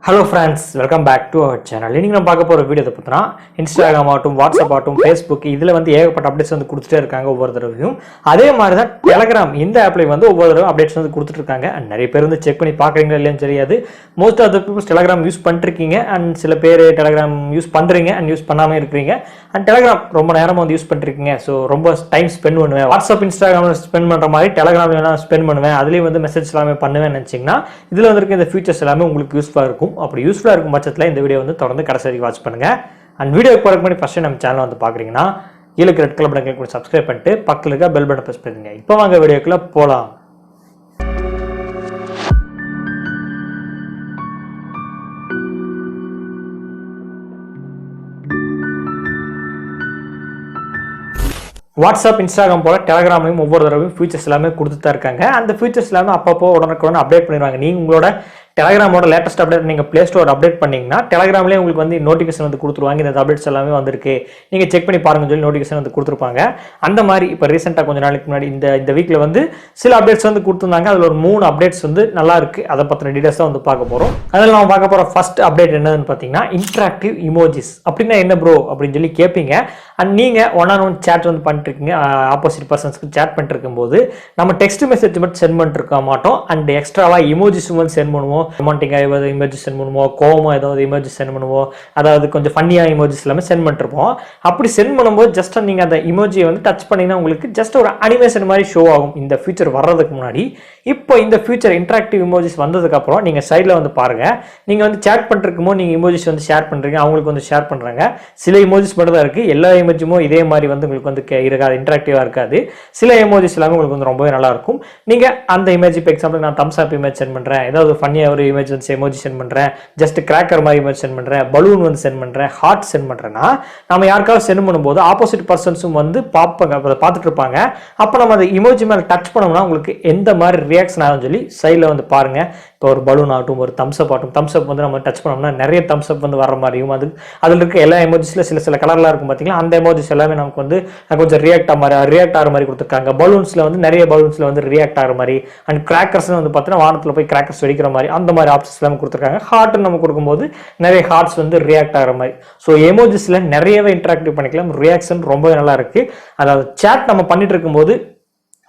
Hello friends, welcome back to our channel. இன்னைக்கு நம்ம பார்க்க போற வீடியோ பத்தினா Instagram ஆட்டும் WhatsApp ஆட்டும் Facebook இதுல வந்து ஏகப்பட்ட அப்டேட்ஸ் வந்து கொடுத்துட்டே இருக்காங்க ஒவ்வொரு தடவையும். அதே மாதிரி தான் Telegram இந்த ஆப்ல வந்து ஒவ்வொரு தடவை அப்டேட்ஸ் வந்து கொடுத்துட்டு இருக்காங்க. and நிறைய பேர் வந்து செக் பண்ணி பார்க்கறீங்களா இல்லையான்னு தெரியாது. most of the people Telegram use பண்ணிருக்கீங்க and சில பேர் Telegram யூஸ் பண்றீங்க and யூஸ் பண்ணாம இருக்கீங்க. and Telegram ரொம்ப நேரமா வந்து யூஸ் பண்ணிருக்கீங்க. so ரொம்ப டைம் ஸ்பெண்ட் பண்ணுவேன். WhatsApp Instagram ஸ்பெண்ட் பண்ற மாதிரி Telegram ல ஸ்பெண்ட் பண்ணுவேன். அதுலயே வந்து மெசேஜ் எல்லாமே பண்ணுவேன்னு நினைச்சீங்கன்னா இதுல வந்திருக்க இந்த ஃபீச்சர்ஸ் எல்லாமே உங்களுக்கு யூஸ்ஃபுல்லா இருக்கும். அப்படி யூஸ்ஃபுல்லா இருக்கும் பட்சத்தில் இந்த வீடியோ வந்து தொடர்ந்து கடைசி வரைக்கும் வாட்ச் பண்ணுங்க. அண்ட் வீடியோக்கு போறதுக்கு முன்னாடி ஃபர்ஸ்ட் நம்ம சேனல் வந்து பாக்குறீங்கன்னா கீழே ரெட் கலர் பட்டன் கிளிக் பண்ணி சப்ஸ்கிரைப் பண்ணிட்டு பக்கத்துல இருக்க பெல் பட்டன் பிரஸ் பண்ணுங்க. இப்போ வாங்க வீடியோக்குள்ள போலாம். வாட்ஸ்அப் இன்ஸ்டாகிராம் போல டெலகிராம்லையும் ஒவ்வொரு தடவையும் ஃபீச்சர்ஸ் எல்லாமே கொடுத்துட்டு தான் இருக்காங்க. அந்த ஃபீச்சர்ஸ் எல்லாமே அப்பப்போ உடனுக்குடன் அப்டேட் பண்ணிடுவாங்க. நீங்கள் உங்களோட டெலகிராமோட லேட்டஸ்ட் அப்டேட் நீங்கள் ப்ளே ஸ்டோர் அப்டேட் பண்ணிங்கன்னா டெலகிராம்லேயே உங்களுக்கு வந்து நோட்டிஃபிகேஷன் வந்து கொடுத்துருவாங்க. இந்த அப்டேட்ஸ் எல்லாமே வந்திருக்கு, நீங்கள் செக் பண்ணி பாருங்கன்னு சொல்லி நோட்டிஃபிகேஷன் வந்து கொடுத்துருப்பாங்க. அந்த மாதிரி இப்போ ரீசெண்டாக கொஞ்சம் நாளைக்கு முன்னாடி இந்த வீக்கில் வந்து சில அப்டேட்ஸ் வந்து கொடுத்துருந்தாங்க. அதில் ஒரு 3 அப்டேட்ஸ் வந்து நல்லா இருக்குது. அதை பற்றின டீடைல்ஸ் தான் வந்து பார்க்க போகிறோம். அதில் நம்ம பார்க்க போகிற ஃபர்ஸ்ட் அப்டேட் என்னதுன்னு பார்த்தீங்கன்னா இன்ட்ராக்டிவ் இமோஜிஸ். அப்படின்னா என்ன ப்ரோ அப்படின்னு சொல்லி கேட்பீங்க. அண்ட் நீங்கள் ஒன் சேட் வந்து பண்ணிட்டுருக்கீங்க, ஆப்போசிட் பர்சன்ஸ்க்கு சேட் பண்ணிட்டு இருக்கும்போது நம்ம டெக்ஸ்ட் மெசேஜ் மட்டும் சென்ட் பண்ணிருக்க மாட்டோம். அண்ட் எக்ஸ்ட்ராவாக இமோஜிஸ் வந்து சென்ட் பண்ணுவோம். ரொமான்டிக்கா ஏதாவது இமேஜ் சென்ட் பண்ணுவோம், கோவமா ஏதாவது இமேஜ் சென்ட் பண்ணுவோம், அதாவது கொஞ்சம் ஃபன்னியா இமோஜிஸ் எல்லாமே சென்ட் பண்ணிருப்போம். அப்படி சென்ட் பண்ணும்போது ஜஸ்ட் நீங்க அந்த இமோஜியை வந்து டச் பண்ணீங்கன்னா உங்களுக்கு ஜஸ்ட் ஒரு அனிமேஷன் மாதிரி ஷோ ஆகும். இந்த ஃபீச்சர் வர்றதுக்கு முன்னாடி இப்போ இந்த ஃபீச்சர் இன்டராக்டிவ் இமோஜிஸ் வந்ததுக்கு அப்புறம் நீங்க சைட்ல வந்து பாருங்க, நீங்க வந்து சேட் பண்ணிருக்கும் போது நீங்க இமோஜிஸ் வந்து ஷேர் பண்றீங்க, அவங்களுக்கு வந்து ஷேர் பண்றாங்க. சில இமோஜிஸ் மட்டும் தான் இருக்கு, எல்லா இமேஜும் இதே மாதிரி வந்து உங்களுக்கு வந்து இருக்காது, இன்டராக்டிவா இருக்காது. சில இமோஜிஸ் எல்லாமே உங்களுக்கு வந்து ரொம்பவே நல்லா இருக்கும். நீங்க அந்த இமேஜ் இப்போ எக்ஸாம்பிள் நான் தம்ஸ் அப் இமேஜ் சென்ட் பண்றேன், ஏதாவது ஃபன்னியா ஒரு இமேஜ் வந்து எமோஜி சென்ட் பண்றேன், ஜஸ்ட் கிராக்கர் மாதிரி இமேஜ் சென்ட் பண்றேன், பலூன் வந்து சென்ட் பண்றேன், ஹார்ட் சென்ட் பண்றேன்னா நம்ம யாருக்காவது சென்ட் பண்ணும்போது ஆப்போசிட் பர்சன்ஸும் வந்து பார்த்துட்டு இருப்பாங்க. அப்போ நம்ம அந்த இமோஜி மேல டச் பண்ணோம்னா உங்களுக்கு எந்த மாதிரி ரியாக்ஷன் ஆகும்னு சொல்லி சைடில் வந்து பாருங்க. இப்போ ஒரு பலூன் ஆகட்டும், ஒரு தம்ஸ் அப் ஆகட்டும், தம்ஸ் அப் வந்து நம்ம டச் பண்ணோம்னா நிறைய தம்ஸ் அப் வந்து வர மாதிரியும், அதில் இருக்க எல்லா எமோஜிஸ்ல சில கலர்லாம் இருக்கும் பார்த்தீங்களா, அந்த எமோஜிஸ் எல்லாமே நமக்கு வந்து கொஞ்சம் ரியாக்ட் ஆகிற மாதிரி கொடுத்துருக்காங்க. பலூன்ஸ்ல வந்து நிறைய பலூன்ஸ்ல வந்து ரியாக்ட் ஆகிற மாதிரி, அண்ட் கிராக்கர்ஸ் வந்து பார்த்தீங்கன்னா வானத்தில் போய் கிராக்கர்ஸ் வெடிக்கிற மாதிரி அந்த மாதிரி ஆப்ஷன்ஸ் எல்லாமே கொடுத்துருக்காங்க. ஹார்ட் நம்ம கொடுக்கும்போது நிறைய ஹார்ட்ஸ் வந்து ரியாக்ட் ஆகிற மாதிரி. ஸோ எமோஜிஸ்ல நிறையவே இன்டராக்டிவ் பண்ணிக்கலாம். ரியாக்ஷன் ரொம்பவே நல்லா இருக்கு. அதாவது சேட் நம்ம பண்ணிட்டு இருக்கும்போது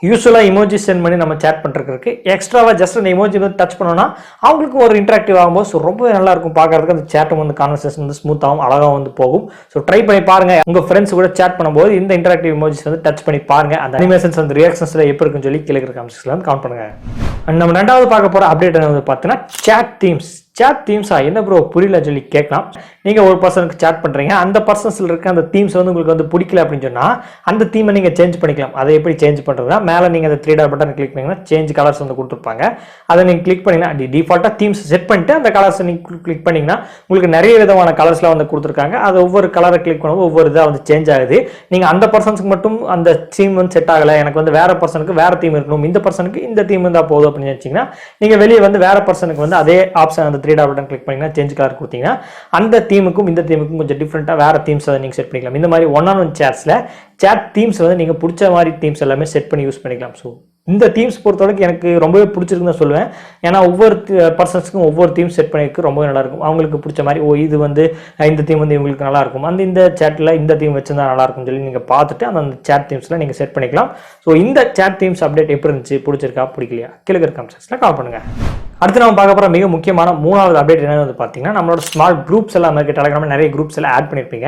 யூஸ்வலா இமோஜி சென்ட் பண்ணி நம்ம சேட் பண்றதுக்கு எக்ஸ்ட்ராவா ஜஸ்ட் அந்த இமோஜி வந்து டச் பண்ணோம்னா அவங்களுக்கு ஒரு இன்டராக்டிவ் ஆகும்போது ஸோ ரொம்பவே நல்லா இருக்கும் பார்க்கறதுக்கு. அந்த சேட்டும் வந்து கான்வர்சேஷன் வந்து ஸ்மூத்தாகவும் அழகாக வந்து போகும். ஸோ ட்ரை பண்ணி பாருங்க, உங்க ஃப்ரெண்ட்ஸ் கூட சேட் பண்ணும்போது இந்த இன்டராக்டிவ் இமோஜிஸ் வந்து டச் பண்ணி பாருங்க. அந்த அனிமேஷன்ஸ் அந்த ரியாக்ஷன்ஸ்ல எப்படி இருக்குன்னு சொல்லி கீழே இருக்கிற கமெண்ட்ஸ்ல வந்து கமெண்ட் பண்ணுங்க. நம்ம ரெண்டாவது பார்க்க போற அப்டேட் என்ன வந்து பார்த்தீங்கன்னா சேட் தீம்ஸ். சேட் தீம்ஸா என்ன ப்ரோ புரியல சொல்லி கேட்கலாம். நீங்க ஒரு பர்சனுக்கு சேட் பண்றீங்க, அந்த பர்சன்ஸ்ல இருக்க அந்த தீம்ஸ் வந்து உங்களுக்கு வந்து பிடிக்கல அப்படின்னு சொன்னா அந்த தீமை நீங்க சேஞ்ச் பண்ணிக்கலாம். அதை எப்படி சேஞ்ச் பண்றதுனா மேல நீங்க அந்த 3 டாட் பட்டன் கிளிக் பண்ணீங்கன்னா சேஞ்ச் கலர்ஸ் வந்து கொடுத்துருப்பாங்க. அதை நீங்க கிளிக் பண்ணீங்கன்னா டிஃபால்ட்டா தீம்ஸ் செட் பண்ணிட்டு அந்த கலர்ஸ் நீங்க கிளிக் பண்ணீங்கன்னா உங்களுக்கு நிறைய விதமான கலர்ஸ்ல வந்து கொடுத்துருக்காங்க. அது ஒவ்வொரு கலரை கிளிக் பண்ணும்போது ஒவ்வொரு இதாக வந்து சேஞ்ச் ஆகுது. நீங்க அந்த பர்சன்ஸ்க்கு மட்டும் அந்த தீம் வந்து செட் ஆகல, எனக்கு வந்து வேற பர்சனுக்கு வேற தீம் இருக்கணும், இந்த பர்சனுக்கு இந்த தீம் இருந்தா போதும் அப்படின்னு நினைச்சீங்கன்னா நீங்க வெளியே வந்து வேற பர்சனுக்கு வந்து அதே ஆப்ஷன் அந்த 3 டாட் பட்டன் கிளிக் பண்ணீங்கன்னா சேஞ்ச் கலர் கொடுத்தீங்கன்னா அந்த தீமுக்கும் இந்த தீமுக்கும் கொஞ்சம் டிஃபரெண்டா வேற தீம்ஸ் அதை நீங்க செட் பண்ணிக்கலாம். இந்த மாதிரி ஒன் சேட்ஸ்ல சேட் தீம்ஸ் வந்து நீங்க பிடிச்ச மாதிரி தீம்ஸ் எல்லாமே செட் பண்ணி யூஸ் பண்ணிக்கலாம். ஸோ இந்த தீம்ஸ் பொறுத்தவரைக்கும் எனக்கு ரொம்பவே பிடிச்சிருக்குன்னு தான் சொல்லுவேன். ஏன்னா ஒவ்வொரு பர்சன்ஸ்க்கும் ஒவ்வொரு தீம் செட் பண்ணிருக்கு ரொம்பவே நல்லா இருக்கும். அவங்களுக்கு பிடிச்ச மாதிரி இது வந்து இந்த தீம் வந்து இவங்களுக்கு நல்லா இருக்கும், இந்த சேட்ல இந்த தீம் வச்சிருந்தா நல்லா இருக்கும்னு சொல்லி நீங்க பார்த்துட்டு அந்த சேட் தீம்ஸ்ல நீங்க செட் பண்ணிக்கலாம். ஸோ இந்த சேட் தீம்ஸ் அப்டேட் எப்படி இருந்துச்சு, பிடிச்சிருக்கா பிடிக்கலையா கீழே இருக்கிற கமெண்ட்ஸ்ல கால் பண்ணுங்க. அடுத்து நம்ம பார்க்க போகிற மிக முக்கியமான 3வது அப்டேட் என்னன்னு வந்து பார்த்தீங்கன்னா நம்மளோட ஸ்மால் குரூப்ஸ் எல்லாம் இருக்குது. டெலகிராமில் நிறைய குரூப்ஸ் எல்லாம் ஆட் பண்ணியிருப்பீங்க.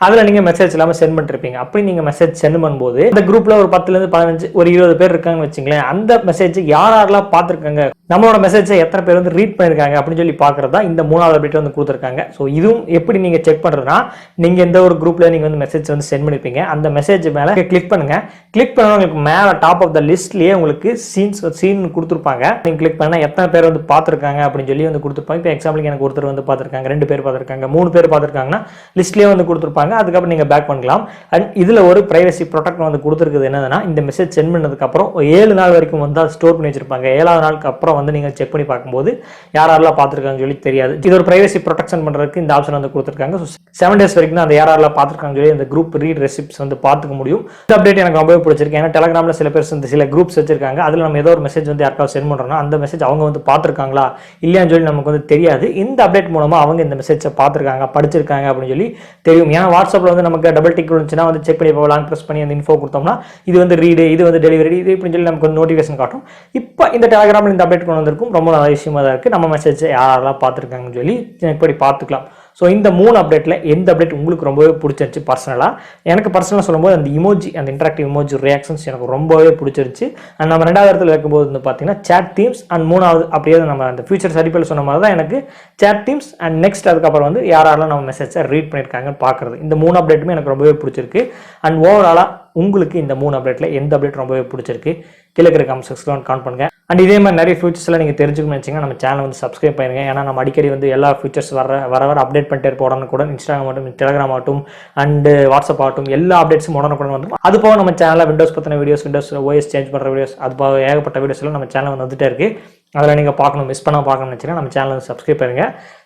அதில் நீங்கள் மெசேஜ் எல்லாமே சென்ட் பண்ணிருப்பீங்க. அப்படி நீங்கள் மெசேஜ் சென்ட் பண்ணும்போது அந்த குரூப்பில் ஒரு 10லேருந்து 15 ஒரு 20 பேர் இருக்காங்கன்னு வச்சுங்களேன். அந்த மெசேஜ் யாரெல்லாம் பார்த்துருக்காங்க, நம்மளோட மெசேஜை எத்தனை பேர் வந்து ரீட் பண்ணியிருக்காங்க அப்படின்னு சொல்லி பார்க்குறது தான் இந்த 3வது அப்டேட் வந்து கொடுத்துருக்காங்க. ஸோ இதுவும் எப்படி நீங்கள் செக் பண்ணுறதுனா நீங்கள் எந்த ஒரு குரூப்பில் நீங்கள் வந்து மெசேஜ் வந்து சென்ட் பண்ணியிருப்பீங்க, அந்த மெசேஜ் மேலே கிளிக் பண்ணுங்க. கிளிக் பண்ண உங்களுக்கு மேலே டாப் ஆஃப் த லிஸ்ட்லேயே உங்களுக்கு சீன் கொடுத்துருப்பாங்க. நீங்கள் கிளிக் பண்ணால் எத்தனை பேர் வந்து பார்த்துருக்காங்க அப்படின்னு சொல்லி வந்து கொடுத்துருப்பாங்க. இப்போ எக்ஸாம்பிளுக்கு எனக்கு ஒருத்தர் வந்து பார்த்துருக்காங்க, 2 பேர் பார்த்துருக்காங்க, 3 பேர் பார்த்துருக்காங்கன்னா லிஸ்ட்லேயே வந்து கொடுத்துருப்பாங்க. அதுக்கப்புறம் நீங்கள் பேக் பண்ணலாம். அண்ட் இதில் ஒரு பிரைவசி ப்ரொடெக்ட் வந்து கொடுத்துருக்குது. என்னதுன்னா இந்த மெசேஜ் சென்ட் பண்ணதுக்கு அப்புறம் 7 நாள் வரைக்கும் வந்து ஸ்டோர் பண்ணி வச்சிருப்பாங்க. 7வது நாளுக்கு அப்புறம் வந்து நீங்கள் செக் பண்ணி பார்க்கும்போது யாரெல்லாம் பார்த்துருக்காங்கன்னு சொல்லி தெரியாது. இது ஒரு பிரைவசி ப்ரொடெக்ஷன் பண்ணுறதுக்கு இந்த ஆப்ஷன் வந்து கொடுத்துருக்காங்க. ஸோ 7 days வரைக்கும் தான் அந்த யாரெல்லாம் பார்த்துருக்காங்கன்னு சொல்லி அந்த குரூப் ரீட் ரெசிப்ட்ஸ் வந்து பார்த்துக்க முடியும். இந்த அப்டேட் எனக்கு ரொம்பவே பிடிச்சிருக்கு. ஏன்னா டெலகிராமில் சில பேர் சில குரூப்ஸ் வச்சிருக்காங்க. அதில் நம்ம ஏதோ ஒரு மெசேஜ் வந்து யாருக்காவது சென்ட் பண்ணுறோம்னா அந்த மெசேஜ் அவங்க வந்து பார்த்துருக்காங்களா இல்லையான்னு சொல்லி நமக்கு வந்து தெரியாது. இந்த அப்டேட் மூலமாக அவங்க இந்த மெசேஜை பார்த்துருக்காங்க படிச்சிருக்காங்க அப்படின்னு சொல்லி தெரியும். ஏன்னா வாட்ஸ்அப்பில் வந்து நமக்கு டபுள் டிக் இருந்துச்சுன்னா வந்து செக் பண்ணி லாங் ப்ரெஸ் பண்ணி அந்த இன்ஃபோ கொடுத்தோம்னா இது வந்து ரீடு, இது வந்து டெலிவரி, இது இப்படின்னு சொல்லி நமக்கு வந்து நோட்டிஃபிகேஷன் காட்டும். இப்போ இந்த டெலகிராமில் இந்த அப்டேட் கொண்டு வந்திருக்கும். ரொம்ப நல்ல விஷயமா தான் இருக்குது. நம்ம மெசேஜ் யாரெல்லாம் பார்த்துருக்காங்கன்னு சொல்லி இப்படி பார்த்துக்கலாம். ஸோ இந்த 3 அப்டேட்டில் எந்த அப்டேட் உங்களுக்கு ரொம்பவே பிடிச்சிருச்சு? பர்சனலாக எனக்கு பர்சனலாக சொல்லும்போது அந்த இமோஜி, அந்த இன்டராக்டிவ் இமோஜி ரியாக்ஷன்ஸ் எனக்கு ரொம்பவே பிடிச்சிருச்சு. அண்ட் நம்ம 2வது இடத்துல வைக்கும்போது வந்து பார்த்தீங்கன்னா சேட் தீம்ஸ், அண்ட் 3வது அப்படியே நம்ம அந்த ஃபியூச்சர் சரிப்பில் சொன்ன மாதிரி தான் எனக்கு சேட் தீம்ஸ், அண்ட் நெக்ஸ்ட் அதுக்கப்புறம் வந்து யாரெல்லாம் நம்ம மெசேஜை ரீட் பண்ணியிருக்காங்கன்னு பார்க்குறது. இந்த 3 அப்டேட்டுமே எனக்கு ரொம்பவே பிடிச்சிருக்கு. அண்ட் ஓவராலாக உங்களுக்கு இந்த 3 அப்டேட்டில் எந்த அப்டேட் ரொம்பவே பிடிச்சிருக்கு கீழே இருக்கிற கமெண்ட் செக்ஷனில் கமெண்ட் பண்ணுங்க. அண்ட் இதே மாதிரி நிறைய ஃபியூச்சர்ஸ்லாம் நீங்கள் தெரிஞ்சுக்கணும்னு நினச்சிங்கன்னா நம்ம சேனல் வந்து சப்ஸ்கிரைப் பண்ணிருங்க. ஏன்னா நம்ம அடிக்கடி வந்து எல்லா ஃபியூச்சர்ஸ் வர அப்டேட் பண்ணிட்டே இருப்போம். உடனுக்குடன் இன்ஸ்டாகிராம் ஆகட்டும், டெலகிராம் ஆகட்டும், அண்ட் வாட்ஸ்அப் ஆகட்டும், எல்லா அப்டேட்ஸும் உடனுக்குடன் வந்து அது போக நம்ம சேனலில் விண்டோஸ் பற்றின வீடியோஸ், விண்டோஸ் OS சேஞ்ச் பண்ணுற வீடியோஸ், அது போக ஏகப்பட்ட வீடியோஸ் எல்லாம் நம்ம சேனல் வந்து வந்துட்டே இருக்குது. அதில் நீங்கள் பார்க்கணும், மிஸ் பண்ணால் பார்க்கணும்னு நினச்சிங்கன்னா நம்ம சேனல் வந்து சப்ஸ்கிரைப் பண்ணுங்க.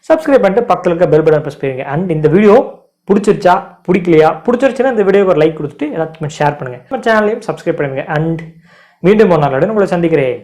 சப்ஸ்கிரைப் பண்ணிட்டு பக்கத்தில் இருக்க பெல் பட்டன் ப்ரெஸ் பண்ணுங்க. அண்ட் இந்த வீடியோ பிடிச்சிருச்சா பிடிக்கலையா? பிடிச்சிருச்சுன்னா இந்த வீடியோக்கு ஒரு லைக் கொடுத்துட்டு எல்லாத்துக்குமே ஷேர் பண்ணுங்கள். நம்ம சேனலையும் சப்ஸ்கிரைப் பண்ணுங்கள். அண்ட் மீண்டும் ஒரு நாளுடன் உங்களை சந்திக்கிறேன்.